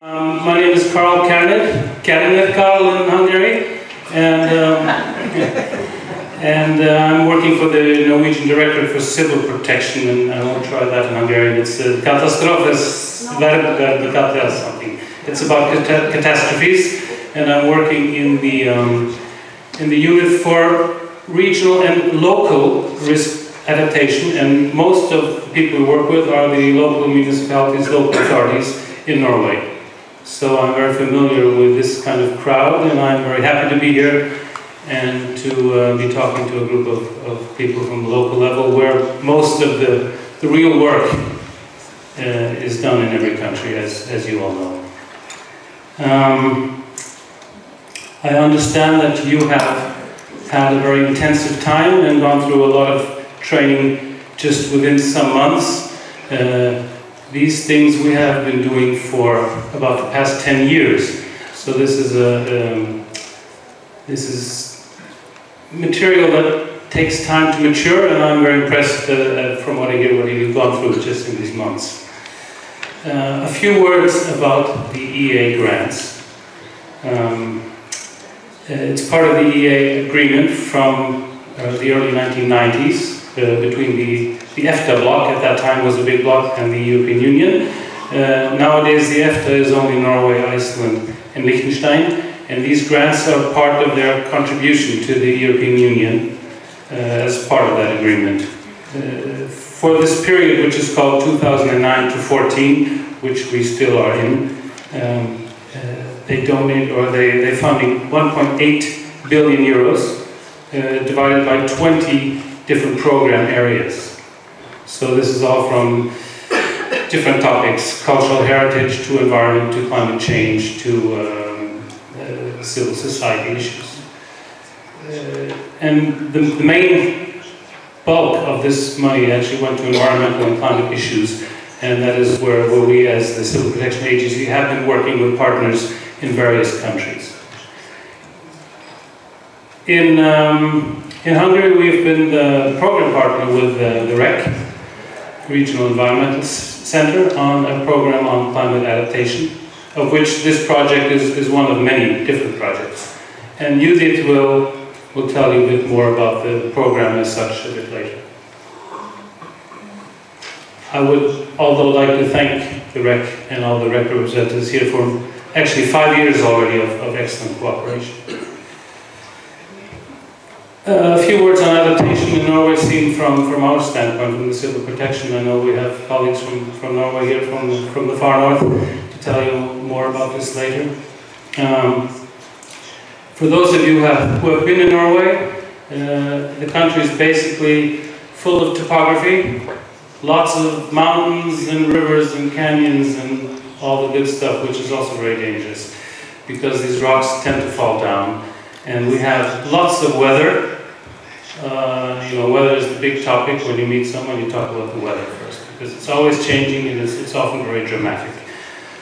My name is Karl Kerner Karl in Hungary, and I'm working for the Norwegian Directorate for Civil Protection, and I won't try that in Hungarian. It's something. It's about catastrophes, and I'm working in the unit for regional and local risk adaptation, and most of the people we work with are the local municipalities, local authorities in Norway. So I'm very familiar with this kind of crowd, and I'm very happy to be here and to be talking to a group of people from the local level where most of the real work is done in every country, as you all know. I understand that you have had a very intensive time and gone through a lot of training just within some months. These things we have been doing for about the past 10 years. So this is material that takes time to mature, and I'm very impressed from what I hear, what you've gone through just in these months. A few words about the EA grants. It's part of the EA agreement from the early 1990s between the EFTA bloc, at that time was a big bloc, and the European Union. Nowadays the EFTA is only Norway, Iceland and Liechtenstein, and these grants are part of their contribution to the European Union as part of that agreement. For this period, which is called 2009 to 14, which we still are in, they donate, or they're funding 1.8 billion euros divided by 20 different program areas. So this is all from different topics: cultural heritage to environment to climate change to civil society issues. And the main bulk of this money actually went to environmental and climate issues, and that is where we as the Civil Protection Agency have been working with partners in various countries. In Hungary, we've been the program partner with the REC, Regional Environmental Center, on a program on climate adaptation, of which this project is one of many different projects. And Judith will tell you a bit more about the program as such a bit later. I would also like to thank the REC and all the REC representatives here for actually 5 years already of excellent cooperation. A few words on adaptation in Norway, seen from our standpoint, from the civil protection. I know we have colleagues from Norway here, from the far north, to tell you more about this later. For those of you who have been in Norway, the country is basically full of topography, lots of mountains and rivers and canyons and all the good stuff, which is also very dangerous because these rocks tend to fall down. And we have lots of weather. You know, weather is the big topic. When you meet someone, you talk about the weather first, because it's always changing and it's often very dramatic.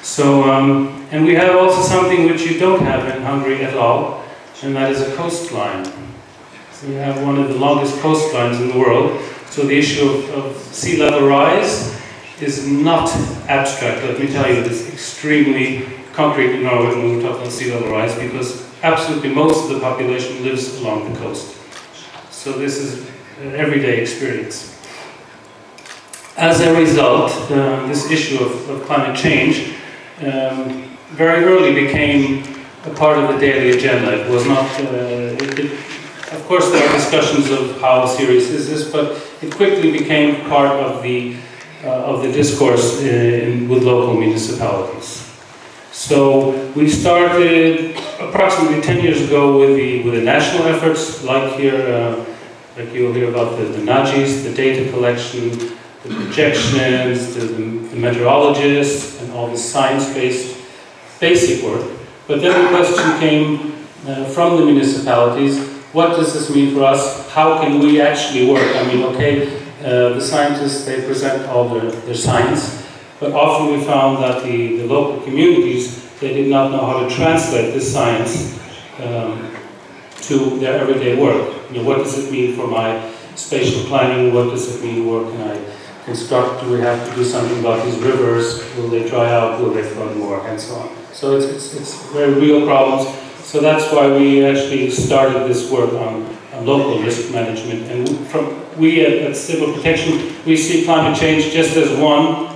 So, and we have also something which you don't have in Hungary at all, and that is a coastline. We have one of the longest coastlines in the world. So the issue of sea level rise is not abstract. Let me tell you, it's extremely concrete in Norway when we talk about sea level rise, because absolutely most of the population lives along the coast. So this is an everyday experience. As a result, this issue of climate change very early became a part of the daily agenda. It was not, of course there are discussions of how serious is this, but it quickly became part of the discourse with local municipalities. So we started approximately 10 years ago with the national efforts, like here, like you'll hear about the NAGIs, the data collection, the projections, the meteorologists, and all the science-based basic work. But then the question came from the municipalities: what does this mean for us? How can we actually work? I mean, okay, the scientists, they present all their science, but often we found that the local communities, they did not know how to translate this science to their everyday work. You know, what does it mean for my spatial planning? What does it mean? Where can I construct? Do we have to do something about these rivers? Will they dry out? Will they flood more? And so on. So it's very real problems. So that's why we actually started this work on local risk management. And we at Civil Protection, we see climate change just as one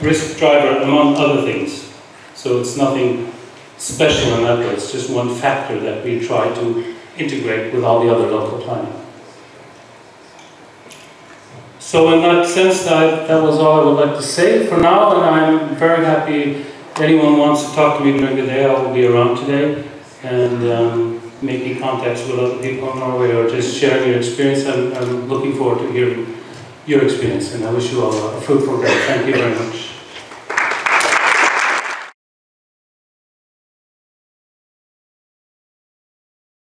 risk driver among other things. So it's nothing special in that way. It's just one factor that we try to integrate with all the other local planning. So in that sense, that was all I would like to say for now, and I'm very happy if anyone wants to talk to me during the day. I will be around today, and making contacts with other people in Norway or just sharing your experience. I'm looking forward to hearing your experience, and I wish you all a fruitful day. Thank you very much.